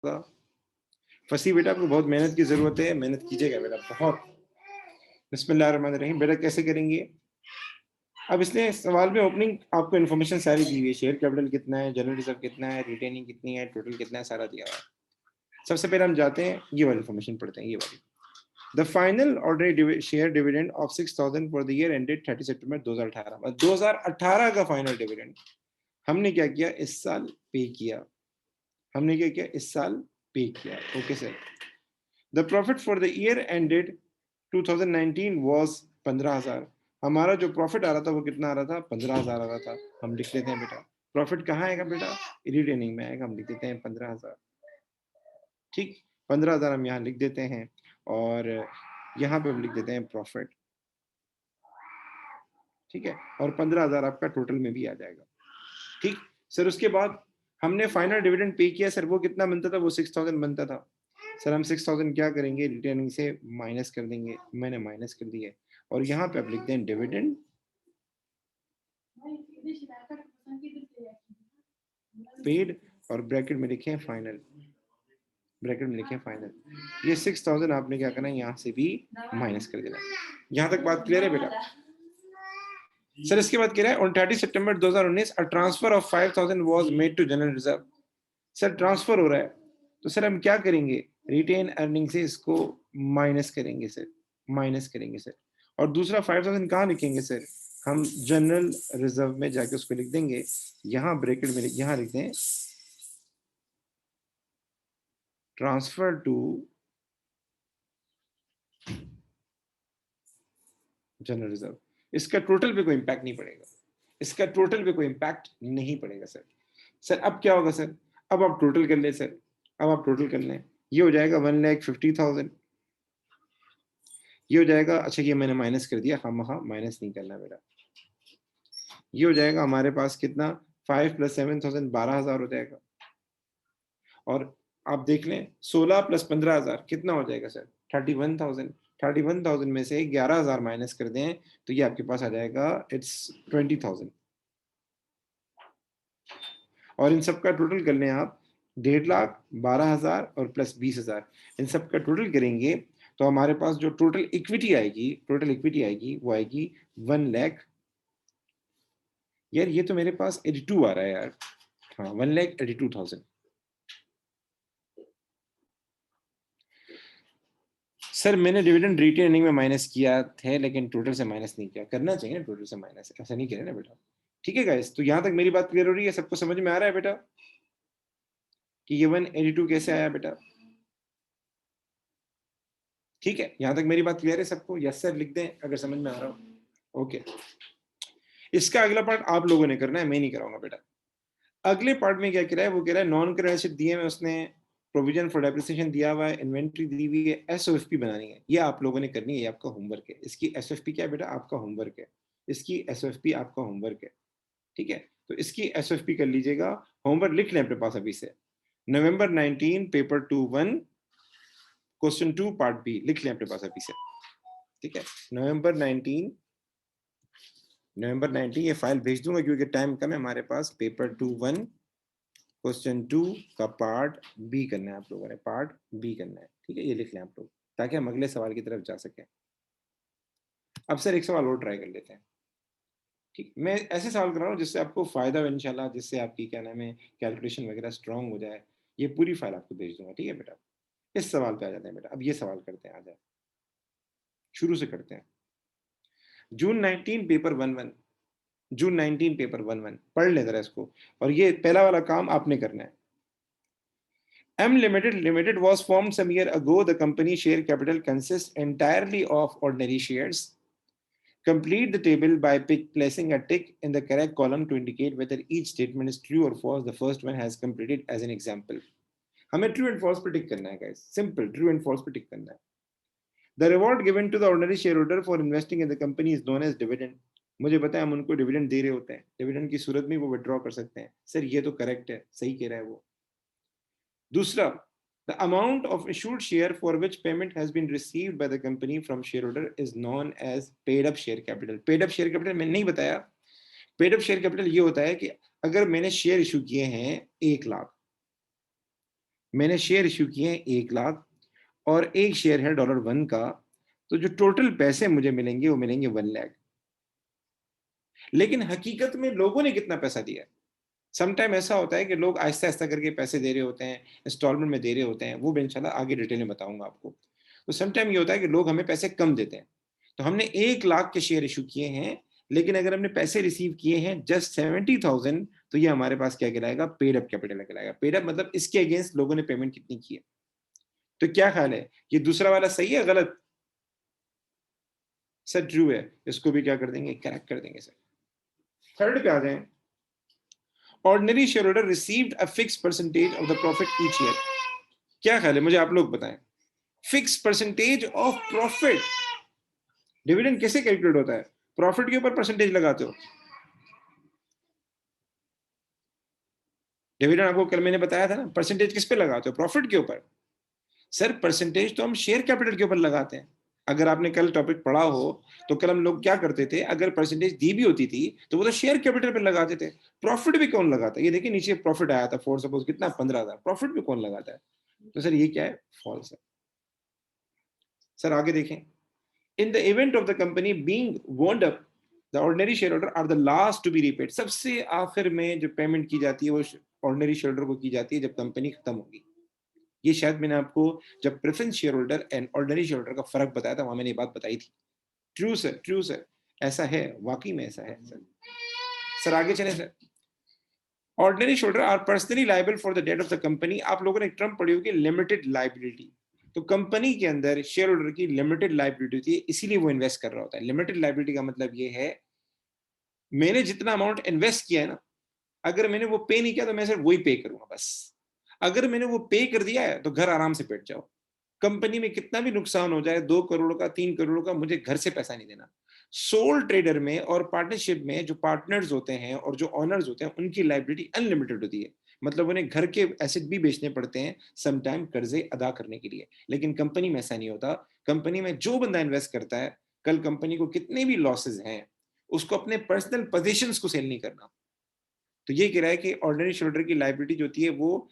आपका? फंसी बेटा, आपको बहुत मेहनत की जरूरत है, मेहनत कीजिएगा बेटा बहुत। बिस्मिल्लाहिर्रहमानिर्रहीम। बेटा कैसे करेंगे? अब इसने सवाल में ओपनिंग आपको इन्फॉर्मेशन सारी दी हुई है, शेयर कैपिटल कितना है, जनरल रिजर्व कितना है, रिटेनिंग कितनी है, टोटल कितना है, सारा दिया हुआ है। सबसे पहले हम जाते हैं ये वाली इन्फॉर्मेशन पढ़ते हैं, ये वाली। The final ordinary share dividend of 6000 for the year ended 30 सितंबर 2018। 2018 का फाइनल डिविडेंड हमने क्या किया, इस साल पे किया। हमने क्या किया, इस साल पे किया। Okay sir. The profit for the year ended 2019 was 15,000। हमारा जो प्रॉफिट आ रहा था वो कितना आ रहा था, 15,000 आ रहा था। हम लिख लेते हैं बेटा, प्रॉफिट कहाँ आएगा बेटा, रिटेनिंग में आएगा। हम लिख देते हैं 15,000। ठीक, 15,000 हम यहाँ लिख देते हैं और यहाँ पे हम लिख देते हैं प्रॉफिट। ठीक है, और 15,000 आपका टोटल में भी आ जाएगा। ठीक सर, उसके बाद हमने फाइनल डिविडेंड पे किया सर, वो कितना बनता था, वो 6,000 बनता था। सर हम 6,000 क्या करेंगे, रिटेनिंग से माइनस कर देंगे। मैंने माइनस कर दिया और यहाँ पे आप लिखते हैं डिविडेंड पेड और ब्रैकेट में लिखे फाइनल। ब्रैकेट में लिखे फाइनल। ये 6,000 आपने क्या करना है, यहाँ से भी माइनस कर देना। यहाँ तक बात क्लियर है बेटा? सर इसके बाद कह रहा है on 30 September 2019 a transfer of 5,000 was made to general reserve. Sir transfer हो रहा है तो सर हम क्या करेंगे, रिटेन अर्निंग से इसको माइनस करेंगे सर, माइनस करेंगे सर। और दूसरा 5,000 कहाँ लिखेंगे सर, हम जनरल रिजर्व में जाके उसको लिख देंगे। यहाँ ब्रैकेट में यहाँ लिख दें ट्रांसफर टू जनरल रिजर्व। इसका टोटल पे कोई इंपैक्ट नहीं पड़ेगा, इसका टोटल पे कोई इंपैक्ट नहीं पड़ेगा सर। सर अब क्या होगा सर, अब आप टोटल कर ले सर, अब आप टोटल कर लें। ये हो जाएगा 1,50,000। ये हो जाएगा, अच्छा ये मैंने माइनस कर दिया, हम हाँ माइनस नहीं करना बेटा। ये हो जाएगा हमारे पास कितना, 5 + 7,000 12,000 हो जाएगा। और आप देख लें 16 + 15,000 कितना हो जाएगा सर, 31,000। 31,000 में से 11,000 माइनस कर दें तो ये आपके पास आ जाएगा, इट्स 20,000। और इन सब का टोटल कर लें आप, 1,50,000 12,000 और प्लस 20,000, इन सब का टोटल करेंगे तो हमारे पास जो टोटल इक्विटी आएगी, टोटल इक्विटी आएगी वो आएगी 1 लाख। यार ये तो मेरे पास 82 आ रहा है यार, हाँ 1,82,000। सर मैंने डिविडेंड रिटेनिंग में माइनस किया थे लेकिन टोटल से माइनस नहीं किया, करना चाहिए ना टोटल से माइनस, ऐसा नहीं करें ना बेटा। ठीक है गाइस, तो यहां तक मेरी बात क्लियर हो रही है, सबको समझ में आ रहा है बेटा कि ये 182 कैसे आया बेटा? ठीक है, यहां तक मेरी बात क्लियर है सबको? यस सर लिख दें अगर समझ में आ रहा हो। ओके, इसका अगला पार्ट आप लोगों ने करना है, मैं नहीं कराऊंगा बेटा। अगले पार्ट में क्या कह रहा है, वो कह रहा है नॉन करंट एसेट दिए हुए उसने, प्रोविजन फॉर डेप्रिसिएशन दिया हुआ है, इन्वेंट्री दी हुई है, एसओएफपी बनानी है। ये आप लोगों ने करनी है, ये आपका होमवर्क है। इसकी एसओएफपी क्या है बेटा, आपका होमवर्क है। इसकी एसओएफपी आपका होमवर्क है। ठीक है, तो इसकी एसओएफपी कर लीजिएगा, होमवर्क लिख लें अपने पास अभी से। नवंबर 19 पेपर 2-1 क्वेश्चन 2 पार्ट बी लिख लें अपने पास अभी से। ठीक है, नवंबर 19 ये फाइल भेज दूंगा क्योंकि टाइम कम है हमारे पास। पेपर 2-1 क्वेश्चन 2 का पार्ट बी करना है आप लोगों ने, पार्ट बी करना है। ठीक है, ये लिख लें आप लोग ताकि हम अगले सवाल की तरफ जा सकें। अब सर एक सवाल और ट्राई कर लेते हैं। ठीक, मैं ऐसे सवाल कर रहा हूँ जिससे आपको फायदा हो इंशाल्लाह, जिससे आपकी क्या नाम है कैलकुलेशन वगैरह स्ट्रांग हो जाए। ये पूरी फाइल आपको भेज दूंगा। ठीक है बेटा, इस सवाल पे आ जाते हैं बेटा। अब ये सवाल करते हैं, आ जाए शुरू से करते हैं। जून 19 पेपर 1-1, जून 19 पेपर 1-1 पढ़ ले जरा इसको। और ये पहला वाला काम आपने करना है। M Limited was formed some year ago. The company share capital consists entirely of ordinary shares. Complete the table by placing a tick in the correct column to indicate whether each statement is true or false. The first one has completed as an example. हमें true and false पे टिक करना है guys. Simple, true and false पे टिक करना है. The reward given to the ordinary shareholder for investing in the company is known as dividend. मुझे पता है हम उनको डिविडेंड दे रहे होते हैं, डिविडेंड की सूरत में वो विड्रॉ कर सकते हैं। सर ये तो करेक्ट है, सही कह रहा है वो। दूसरा, the amount of issued share for which payment has been received by the company from shareholder is known as paid up share capital. Paid up share capital मैंने नहीं बताया। पेड अप शेयर कैपिटल ये होता है कि अगर मैंने share issue किए हैं 1 लाख, मैंने शेयर इश्यू किए हैं 1 लाख और एक शेयर है $1 का, तो जो टोटल पैसे मुझे मिलेंगे वो मिलेंगे 1 लाख। लेकिन हकीकत में लोगों ने कितना पैसा दिया है? समटाइम ऐसा होता है कि लोग आहिस्ता-आहिस्ता करके पैसे दे रहे होते हैं, इंस्टॉलमेंट में दे रहे होते हैं, वो मैं इंशाल्लाह आगे डिटेल में बताऊँगा आपको। तो समटाइम ये होता है कि लोग हमें पैसे कम देते हैं। तो हमने 1 लाख के शेयर इश्यू किए हैं, लेकिन अगर हमने पैसे रिसीव किए हैं जस्ट 70,000, तो ये हमारे पास क्या कहलाएगा? पेड अप कैपिटल कहलाएगा। पेड अप मतलब इसके अगेंस्ट लोगों ने पेमेंट कितनी की है। तो क्या ख्याल है, ये दूसरा वाला सही है गलत? सर ट्रू है, इसको भी क्या कर देंगे? करेक्ट कर देंगे सर। थर्ड पे आ जाएँ। Ordinary share holder received a fixed percentage of the profit each year. क्या ख्याल है, मुझे आप लोग बताएं। Fix percentage of profit, dividend कैसे कैलकुलेट होता है? प्रॉफिट के ऊपर परसेंटेज लगाते हो। डिविडेंड आपको कल मैंने बताया था ना, परसेंटेज किस पे लगाते हो? प्रॉफिट के ऊपर। सर परसेंटेज तो हम शेयर कैपिटल के ऊपर लगाते हैं। अगर आपने कल टॉपिक पढ़ा हो तो कल हम लोग क्या करते थे, अगर परसेंटेज दी भी होती थी तो वो तो शेयर कैपिटल पे लगाते थे। प्रॉफिट भी कौन लगाता है? ये देखिए नीचे प्रॉफिट आया था, फॉर सपोज कितना, 15,000। प्रॉफिट भी कौन लगाता है? तो सर ये क्या है? फॉल्स है। सर आगे देखें। In the event of the company being wound up, the ordinary shareholder are the last to be repaid. सबसे आखिर में जो पेमेंट की जाती है वो ऑर्डिनरी शेयर होल्डर को की जाती है जब कंपनी खत्म होगी। ये शायद मैंने आपको जब preference share holder and ordinary share holder का फर्क बताया था, वहां मैंने ये बात बताई थी। ट्रू सर, ट्रू सर, ऐसा है, वाकई में ऐसा है सर। सर आगे चले sir. Ordinary share holder are personally liable for the debt of the company. आप लोगों ने एक टर्म पढ़ी होगी, लिमिटेड लायबिलिटी। तो कंपनी के अंदर शेयर होल्डर की लिमिटेड लायबिलिटी होती है, इसीलिए वो इन्वेस्ट कर रहा होता है। लिमिटेड लायबिलिटी का मतलब ये है, मैंने जितना अमाउंट इन्वेस्ट किया है ना, अगर मैंने वो पे नहीं किया तो मैं सिर्फ वही पे करूंगा बस। अगर मैंने वो पे कर दिया है तो घर आराम से बैठ जाओ। कंपनी में कितना भी नुकसान हो जाए, 2 करोड़ का, 3 करोड़ का, मुझे घर से पैसा नहीं देना। सोल ट्रेडर में और पार्टनरशिप में जो पार्टनर्स होते हैं और जो ऑनर्स होते हैं, उनकी लाइबिलिटी अनलिमिटेड होती है। मतलब उन्हें घर के एसेट भी बेचने पड़ते हैं समटाइम कर्जे अदा करने के लिए। लेकिन कंपनी में ऐसा नहीं होता। कंपनी में जो बंदा इन्वेस्ट करता है, कल कंपनी को कितने भी लॉसेस हैं, उसको अपने पर्सनल पोजीशंस को सेल नहीं करना। तो ये कह रहा है कि ऑर्डिनरी शेयरहोल्डर की लायबिलिटी जो होती है वो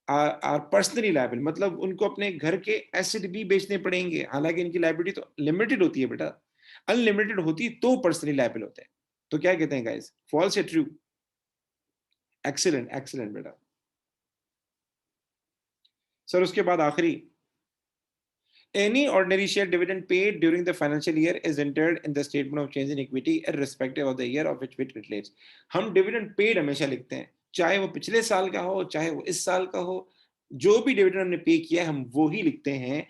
आर पर्सनली लायबल, मतलब उनको अपने घर के एसेट भी बेचने पड़ेंगे। हालांकि इनकी लायबिलिटी तो लिमिटेड होती है बेटा, अनलिमिटेड होती तो पर्सनली लायबल होते हैं। तो क्या कहते हैं गाइस, फॉल्स या ट्रू? एक्सीलेंट, एक्सीलेंट बेटा। सर उसके बाद आखिरी, any ordinary share dividend paid during the financial year is entered in the statement of change in equity irrespective of the year of which it relates। हम dividend paid हमेशा लिखते हैं, चाहे वो पिछले साल का हो, चाहे वो इस साल का हो। जो भी डिविडेंड हमने पे किया है हम वो ही लिखते हैं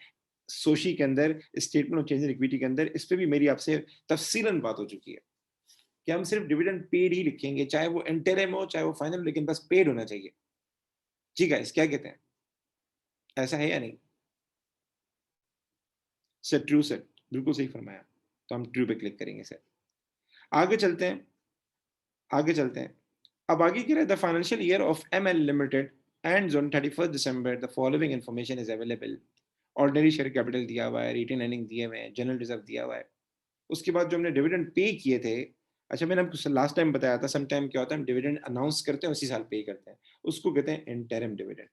सोशी के अंदर, statement of change in equity के अंदर। इस पे भी मेरी आपसे तफसीलन बात हो चुकी है कि हम सिर्फ डिविडेंड पेड ही लिखेंगे, चाहे वो इंटरिम हो चाहे वो फाइनल, लेकिन बस पेड होना चाहिए। जी गाइस, क्या कहते हैं, ऐसा है या नहीं? सर ट्रू सर, बिल्कुल सही फरमाया। तो हम ट्रू पे क्लिक करेंगे सर। आगे चलते हैं, आगे चलते हैं। अब आगे क्या है, the financial year of M L limited end on 31 December the following information is available. Ordinary share capital दिया हुआ है, रिटेन अर्निंग दिए हुए हैं, जनरल रिजर्व दिया हुआ है। उसके बाद जो हमने डिविडेंड पे किए थे, अच्छा मैंने आपको लास्ट टाइम बताया था, सम टाइम क्या होता है, हम डिविडेंड अनाउंस करते हैं उसी साल पे करते हैं, उसको कहते हैं इंटरिम डिविडेंड।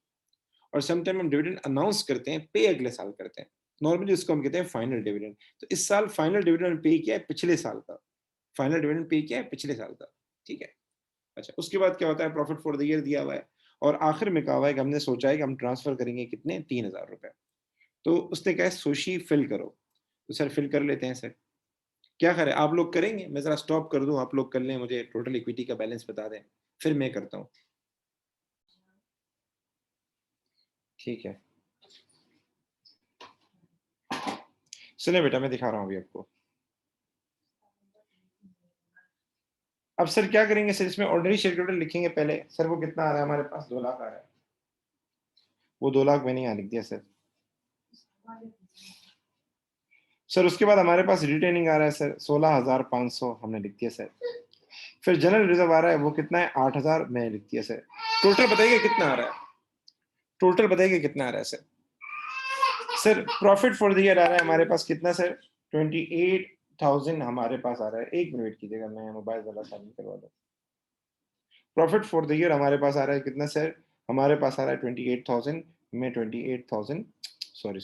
और सम टाइम हम डिविडेंड अनाउंस करते हैं, पे अगले साल करते हैं, नॉर्मली उसको हम कहते हैं फाइनल डिविडेंड। तो इस साल फाइनल डिविडेंड पे किया है पिछले साल का, फाइनल डिविडेंड पे किया है पिछले साल का, ठीक है। अच्छा उसके बाद क्या होता है, प्रॉफिट फॉर द ईयर दिया हुआ है और आखिर में कहा हुआ है कि हमने सोचा है कि हम ट्रांसफर करेंगे कितने, 3,000 रुपए। तो उसने कहा सोशी फिल करो। तो सर फिल कर लेते हैं सर। क्या करें, आप लोग करेंगे? मैं जरा स्टॉप कर दूं, आप लोग कर लें, मुझे टोटल इक्विटी का बैलेंस बता दें, फिर मैं करता हूँ। ठीक है, सुने बेटा मैं दिखा रहा हूँ अभी आपको। अब सर क्या करेंगे सर, इसमें ऑर्डिनरी शेयर कैपिटल लिखेंगे पहले। सर वो कितना आ रहा है हमारे पास, 2 लाख आ रहा है। वो 2 लाख मैंने यहाँ लिख दिया सर। सर उसके बाद हमारे पास रिटेनिंग आ रहा है सर 16,500, हमने लिख दिया सर। फिर जनरल रिजर्व आ रहा है, वो कितना है, 8,000, मैंने लिख दिया सर। टोटल बताइए कितना आ रहा है, टोटल बताइए कितना आ रहा है sir. Sir profit for the year आ रहा है हमारे पास कितना सर, 28,000 हमारे पास आ रहा है। एक मिनट कीजिएगा, मैं मोबाइल वाला साइन करवा दूँ। प्रॉफिट फॉर द ईयर हमारे पास आ रहा है कितना सर, हमारे पास आ रहा है 28,000। मैं 28,000 सॉरी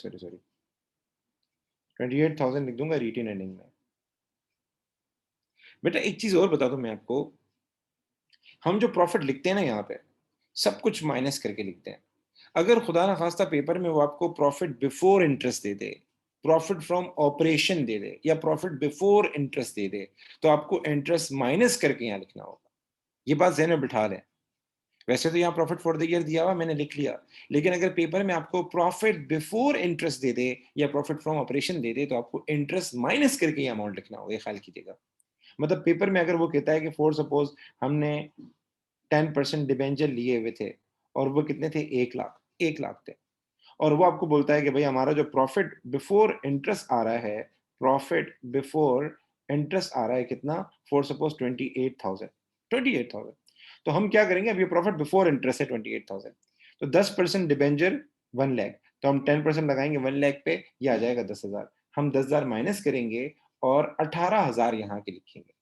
28,000 लिख दूंगा रिटेन अर्निंग में। बेटा एक चीज और बता दूं मैं आपको, हम जो प्रॉफिट लिखते हैं ना यहाँ पे, सब कुछ माइनस करके लिखते हैं। अगर खुदा ना खास्ता पेपर में वो आपको प्रॉफिट बिफोर इंटरेस्ट दे दे, प्रॉफिट फ्रॉम ऑपरेशन दे दे, या प्रॉफिट बिफोर इंटरेस्ट दे दे, तो आपको इंटरेस्ट माइनस करके यहाँ लिखना होगा। ये बात ज़हन में बिठा लें। वैसे तो यहाँ प्रॉफिट फॉर द ईयर दिया हुआ, मैंने लिख लिया, लेकिन अगर पेपर में आपको प्रॉफिट बिफोर इंटरेस्ट दे दे या प्रॉफिट फ्रॉम ऑपरेशन दे दे, तो आपको इंटरेस्ट माइनस करके ये अमाउंट लिखना होगा, ये ख्याल कीजिएगा। मतलब पेपर में अगर वो कहता है कि फॉर सपोज हमने 10% डिबेंचर लिए हुए थे और वो कितने थे, 1 लाख, 1 लाख थे, और वो आपको बोलता है कि भाई हमारा जो प्रॉफिट बिफोर इंटरेस्ट आ रहा है, प्रॉफिट बिफोर इंटरेस्ट आ रहा है कितना, फॉर सपोज 28,000, तो हम क्या करेंगे, अब ये प्रॉफिट बिफोर इंटरेस्ट है 28,000, तो 10% डिबेंचर 1 लाख, तो हम 10% लगाएंगे 1 लाख पे, ये आ जाएगा 10,000, हम 10,000 माइनस करेंगे और 18,000 यहाँ के लिखेंगे।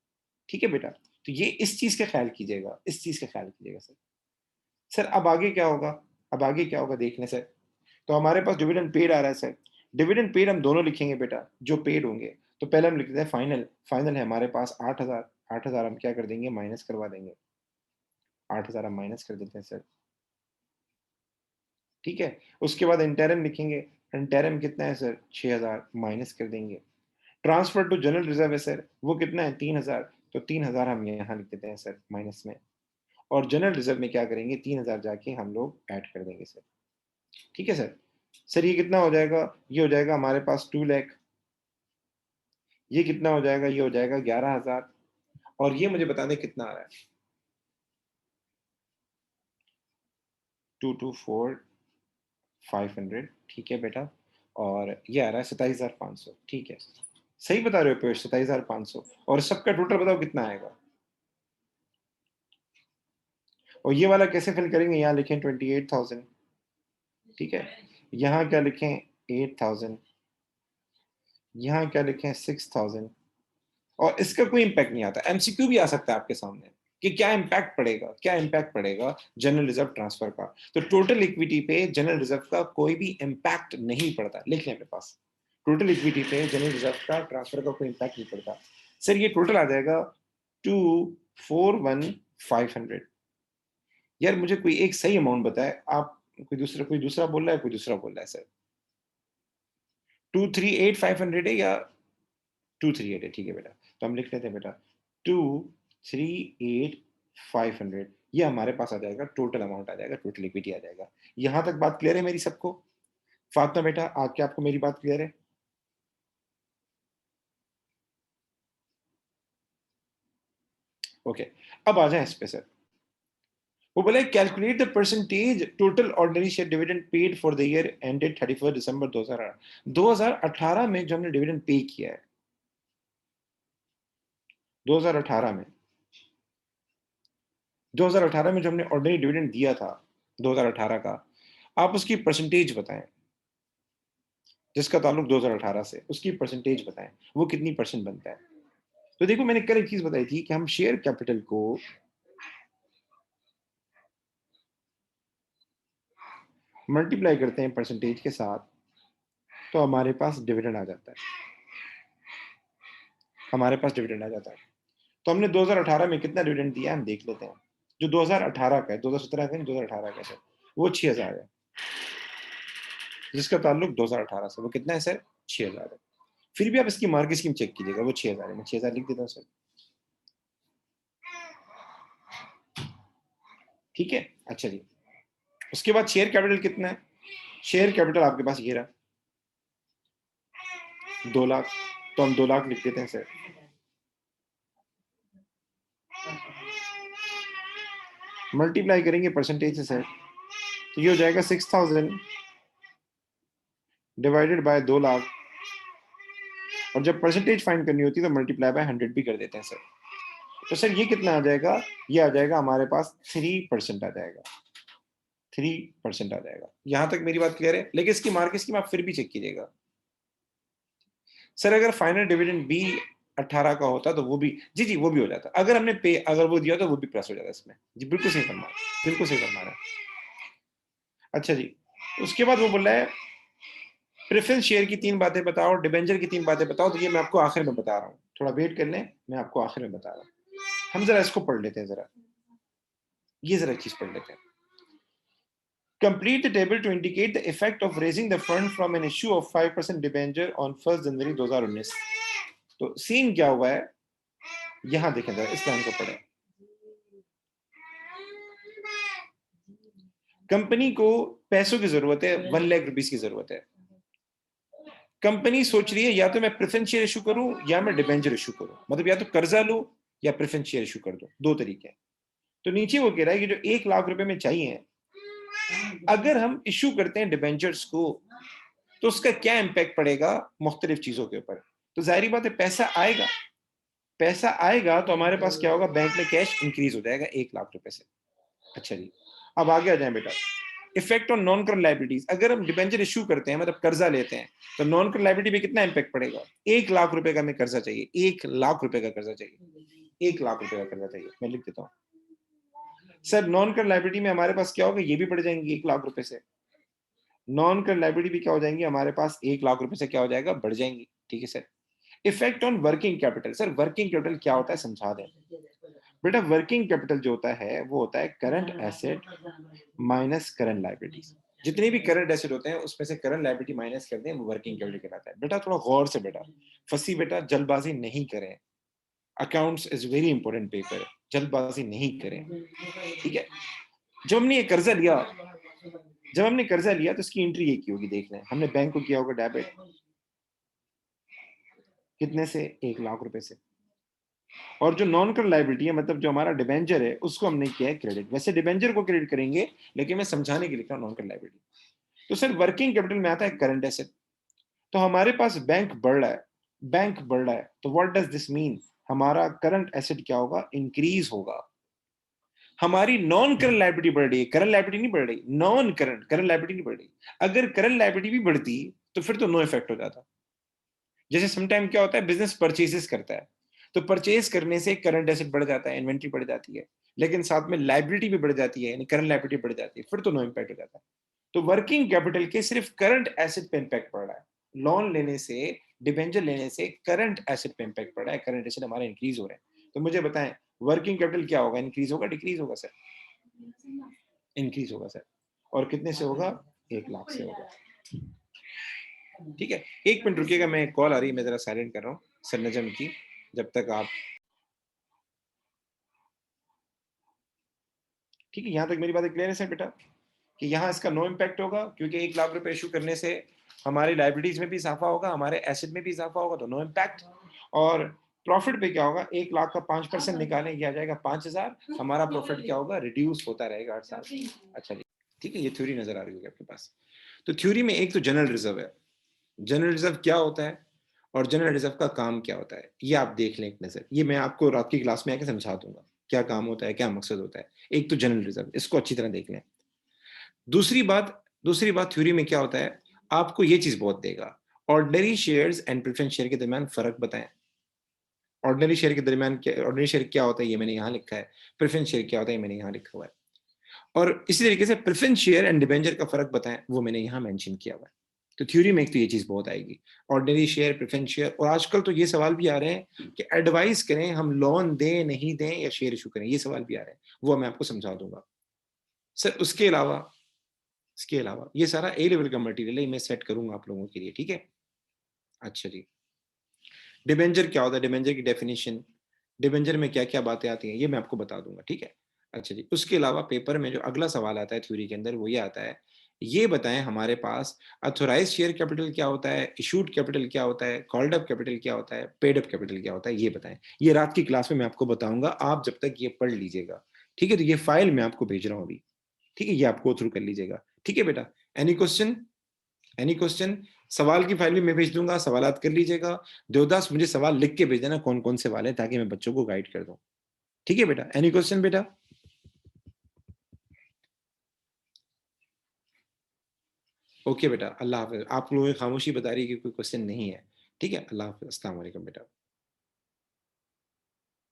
ठीक है बेटा, तो ये इस चीज का ख्याल कीजिएगा, इस चीज का ख्याल कीजिएगा सर। सर अब आगे क्या होगा, अब आगे क्या होगा देखने सर। तो हमारे पास डिविडेंड पेड आ रहा है सर, डिविडेंड पेड हम दोनों लिखेंगे बेटा, जो पेड होंगे। तो पहले हम लिखते हैं फाइनल, फाइनल है हमारे पास 8,000, 8,000 हम क्या कर देंगे, माइनस करवा देंगे, 8,000 हम माइनस कर देते हैं सर। ठीक है, उसके बाद इंटरम लिखेंगे, इंटरम कितना है सर, 6,000 माइनस कर देंगे। ट्रांसफर टू जनरल रिजर्व है सर, वो कितना है, 3,000, तो 3,000 हम यहाँ लिख देते हैं सर माइनस में, और जनरल रिजर्व में क्या करेंगे, 3,000 जाके हम लोग ऐड कर देंगे सर। ठीक है सर। सर ये कितना हो जाएगा, ये हो जाएगा हमारे पास 2 लाख, ये कितना हो जाएगा, ये हो जाएगा 11,000, और ये मुझे बता दें कितना आ रहा है, 224,500, ठीक है बेटा, और ये आ रहा है 27,500, ठीक है, सही बता रहे हो पे, 27,500, और सबका टोटल बताओ कितना आएगा। और ये वाला कैसे फिल करेंगे, यहाँ लिखें 28,000, ठीक है, यहाँ क्या लिखें 8,000, यहाँ क्या लिखें 6,000, और इसका कोई इंपैक्ट नहीं आता। एमसीक्यू भी आ सकता है आपके सामने कि क्या इंपैक्ट पड़ेगा, क्या इंपैक्ट पड़ेगा जनरल रिजर्व ट्रांसफर का। तो टोटल इक्विटी पे जनरल रिजर्व का कोई भी इंपैक्ट नहीं पड़ता, लिख लें अपने पास, टोटल इक्विटी पे जनरल रिजर्व का ट्रांसफर का कोई इंपैक्ट नहीं पड़ता। सर ये टोटल आ जाएगा 241,500। यार मुझे कोई एक सही अमाउंट बताए आप, कोई दूसरा बोल रहा है, कोई दूसरा बोल रहा है सर। 238,500 है या 238 है, ठीक है बेटा, तो हम लिख लेते हैं बेटा 238,500, ये हमारे पास आ जाएगा, टोटल अमाउंट आ जाएगा, टोटल इक्विटी आ जाएगा। यहां तक बात क्लियर है मेरी सबको। फातिमा बेटा आके आपको मेरी बात क्लियर है। ओके, अब आ जाए इस पे सर। वो बोले calculate the percentage total ordinary share dividend paid for the year ended 31 दिसंबर 2018। 2018 में जो हमने डिविडेंड पे किया है, 2018 में, 2018 में जो हमने ऑर्डिनरी डिविडेंड दिया था 2018 का, आप उसकी परसेंटेज बताएं, जिसका ताल्लुक 2018 से, उसकी परसेंटेज बताएं, वो कितनी परसेंट बनता है। तो देखो मैंने कल एक चीज बताई थी कि हम शेयर कैपिटल को मल्टीप्लाई करते हैं परसेंटेज के साथ, तो हमारे पास डिविडेंड आ जाता है, हमारे पास डिविडेंड आ जाता है। तो हमने 2018 में कितना डिविडेंड दिया है हम देख लेते हैं। जो 2018 का है, 2017 का नहीं, 2018 का है, वो 6,000 है, जिसका ताल्लुक 2018 से, वो कितना है सर, 6,000 है। फिर भी आप इसकी मार्क स्कीम चेक कीजिएगा, वो 6,000 है, मैं 6,000 लिख देता हूँ सर। ठीक है, अच्छा जी। उसके बाद शेयर कैपिटल कितना है, शेयर कैपिटल आपके पास ये रहा 2 लाख, तो हम 2 लाख लिख देते हैं सर। मल्टीप्लाई करेंगे परसेंटेज से सर, तो ये हो जाएगा 6,000 डिवाइडेड बाय 2 लाख, और जब परसेंटेज फाइंड करनी होती है तो मल्टीप्लाई बाय 100 भी कर देते हैं सर। तो सर ये कितना आ जाएगा, ये आ जाएगा हमारे पास 3% आ जाएगा, 3% आ जाएगा। यहां तक मेरी बात क्लियर है, लेकिन इसकी मार्क स्कीम आप फिर भी चेक कीजिएगा। सर अगर फाइनल डिविडेंड भी 18 का होता तो वो भी, जी जी वो भी हो जाता, अगर हमने पे, अगर वो दिया तो वो भी प्लस हो जाता इसमें। जी बिल्कुल सही फरमा, बिल्कुल सही फरमा रहा है। अच्छा जी, उसके बाद वो बोल रहा है प्रेफरेंस शेयर की 3 बातें बताओ, डिबेंचर की 3 बातें बताओ। तो ये मैं आपको आखिर में बता रहा हूँ, थोड़ा वेट कर लें, मैं आपको आखिर में बता रहा हूँ। हम जरा इसको पढ़ लेते हैं, जरा ये जरा चीज पढ़ लेते हैं। Complete the table to indicate the effect of raising the fund from an issue of 5% debenture on 1 जनवरी 2019। तो सीन क्या हुआ है, यहां देखें जरा, इस लाइन को पढ़ें। कंपनी को पैसों की जरूरत है, 1 लाख रुपीस की जरूरत है। कंपनी सोच रही है या तो मैं प्रेफरेंस शेयर इशू करूं या मैं डिबेंचर इशू करूं, मतलब या तो कर्जा लूं या प्रेफरेंस शेयर इशू कर दो, 2 तरीके हैं। तो नीचे वो कह रहा है कि जो 1 लाख रुपए में चाहिए, अगर हम इशू करते हैं डिबेंचर्स को तो उसका क्या इम्पैक्ट पड़ेगा मुख्तलिफ चीजों के ऊपर। तो जाहिर बात है पैसा आएगा, पैसा आएगा तो हमारे पास क्या होगा, बैंक में कैश इंक्रीज हो जाएगा 1 लाख रुपए से। अच्छा जी, अब आगे आ जाए बेटा। Effect on non current liabilities, अगर हम डिबेंचर इशू करते हैं मतलब कर्जा लेते हैं तो नॉन करंट लायबिलिटी पे कितना इंपैक्ट पड़ेगा। 1 लाख रुपए का हमें कर्जा चाहिए, 1 लाख रुपए का कर्जा चाहिए, 1 लाख रुपए का कर्जा चाहिए। मैं लिख देता हूँ सर, नॉन करंट लायबिलिटी में हमारे पास क्या होगा, ये भी बढ़ जाएंगे 1 लाख रुपए से। नॉन करंट लायबिलिटी भी क्या हो जाएंगी हमारे पास, 1 लाख रुपए से क्या हो जाएगा, बढ़ जाएंगी। ठीक है sir. Effect on working capital, sir working capital क्या होता है समझा दें। बेटा वर्किंग कैपिटल जो होता है वो होता है current asset minus current liabilities. जितने भी करंट एसेट होते हैं उसमें से करंट लायबिलिटी माइनस कर दें, वो वर्किंग कैपिटल कहलाता है। बेटा थोड़ा गौर से, बेटा फंसी, बेटा जल्दबाजी नहीं करें। Accounts is very important paper, जल्दबाजी नहीं करें। ठीक है। जब हमने ये कर्जा लिया, जब हमने कर्जा लिया तो इसकी एंट्री ये की होगी, देख लें हमने बैंक को किया होगा डेबिट, कितने से, 1 लाख रुपए से। और जो नॉन करंट लायबिलिटी है मतलब जो हमारा डिबेंचर है उसको हमने किया है क्रेडिट। वैसे डिबेंचर को क्रेडिट करेंगे लेकिन मैं समझाने के लिए लिख रहा हूं नॉन करंट लायबिलिटी। तो सर वर्किंग कैपिटल में आता है करंट एसेट। तो हमारे पास बैंक बढ़ रहा है, बैंक बढ़ रहा है, तो व्हाट डज दिस मीन, हमारा करंट एसेट क्या होगा, इंक्रीज होगा। हमारी नॉन करंट लायबिलिटी बढ़ रही है, करंट लायबिलिटी नहीं बढ़ रही, नॉन करंट, करंट लायबिलिटी नहीं बढ़ रही। अगर करंट लायबिलिटी भी बढ़ती तो फिर तो नो इफेक्ट हो जाता। जैसे समटाइम क्या होता है, बिजनेस परचेजेस करता है तो परचेज करने से करंट एसेट बढ़ जाता है, इन्वेंट्री बढ़ जाती है, लेकिन साथ में लाइबिलिटी भी बढ़ जाती है, यानी करंट लाइबिलिटी बढ़ जाती है, फिर तो नो इम्पैक्ट हो जाता है। तो वर्किंग कैपिटल के सिर्फ करंट एसेट पे इम्पैक्ट पड़ रहा है। लोन लेने से, डिबेंचर लेने से करंट एसेट पे इम्पैक्ट पड़ रहा है, करंट एसेट हमारे इंक्रीज हो रहे हैं। तो मुझे बताएं वर्किंग कैपिटल क्या होगा, इंक्रीज होगा डिक्रीज होगा सर, इंक्रीज होगा सर। और कितने से होगा, 1 लाख से होगा। ठीक है, 1 मिनट रुकिएगा, मैं कॉल आ रही है, मैं जरा साइलेंट कर रहा हूँ सर नजम की, जब तक आप। ठीक है, यहाँ तक मेरी बातें क्लियर है सर बेटा, कि यहाँ इसका नो इम्पैक्ट होगा क्योंकि 1 लाख रुपए इशू करने से हमारी लाइबिलिटीज में भी इजाफा होगा, हमारे एसेट में भी इजाफा होगा, तो नो इम्पैक्ट। और प्रॉफिट पे क्या होगा, 1 लाख का 5% निकालें, ये आ जाएगा 5,000, हमारा प्रॉफिट क्या होगा, रिड्यूस होता रहेगा हर साल। अच्छा जी, ठीक है, ये थ्योरी नजर आ रही होगी आपके पास। तो थ्योरी में एक तो जनरल रिजर्व है, जनरल रिजर्व क्या होता है और जनरल रिजर्व का काम क्या होता है, ये आप देख लें एक नजर, ये मैं आपको रात की क्लास में आके समझा दूंगा क्या काम होता है, क्या मकसद होता है। एक तो जनरल रिजर्व, इसको अच्छी तरह देख लें। दूसरी बात थ्योरी में क्या होता है, आपको ये चीज बहुत देगा, ordinary shares and preference share के दरमियान फर्क बताएं। ऑर्डिनरी शेयर के दरमियान क्या, ऑर्डिनरी शेयर क्या होता है ये मैंने यहाँ लिखा है, प्रेफरेंस शेयर क्या होता है ये मैंने यहाँ लिखा हुआ है। और इसी तरीके से प्रेफरेंस शेयर एंड डिबेंचर का फर्क बताएं, वो मैंने यहाँ मेंशन किया हुआ है। तो थ्योरी में एक तो ये चीज बहुत आएगी, ऑर्डिनरी शेयर, प्रेफरेंस शेयर। और आजकल तो ये सवाल भी आ रहे हैं कि एडवाइस करें, हम लोन दें नहीं दें या शेयर इशू करें, ये सवाल भी आ रहे हैं, वो मैं आपको समझा दूंगा सर। इसके अलावा ये सारा ए लेवल का मटेरियल है, मैं सेट करूंगा आप लोगों के लिए। ठीक है, अच्छा जी। डिबेंचर क्या होता है, डिबेंचर की डेफिनेशन, डिबेंचर में क्या क्या बातें आती हैं, ये मैं आपको बता दूंगा। ठीक है, अच्छा जी। उसके अलावा पेपर में जो अगला सवाल आता है थ्योरी के अंदर वो ये आता है, ये बताएं हमारे पास अथोराइज शेयर कैपिटल क्या होता है, इशूड कैपिटल क्या होता है, कॉल्ड अप कैपिटल क्या होता है, पेड अप कैपिटल क्या होता है, ये बताएं। ये रात की क्लास में मैं आपको बताऊंगा, आप जब तक ये पढ़ लीजिएगा। ठीक है, तो ये फाइल मैं आपको भेज रहा हूँ अभी। ठीक है, ये आप गो थ्रू कर लीजिएगा। ठीक है बेटा, एनी क्वेश्चन, एनी क्वेश्चन। सवाल की फाइल भी मैं भेज दूंगा, सवालात कर लीजिएगा। देवदास मुझे सवाल लिख के भेज देना कौन कौन से वाले, ताकि मैं बच्चों को गाइड कर दूं। ठीक है बेटा, एनी क्वेश्चन बेटा। ओके बेटा, अल्लाह हाफिज। आप लोगों की खामोशी बता रही है कि कोई क्वेश्चन नहीं है। ठीक है, अल्लाह हाफिज, अस्सलाम वालेकुम बेटा।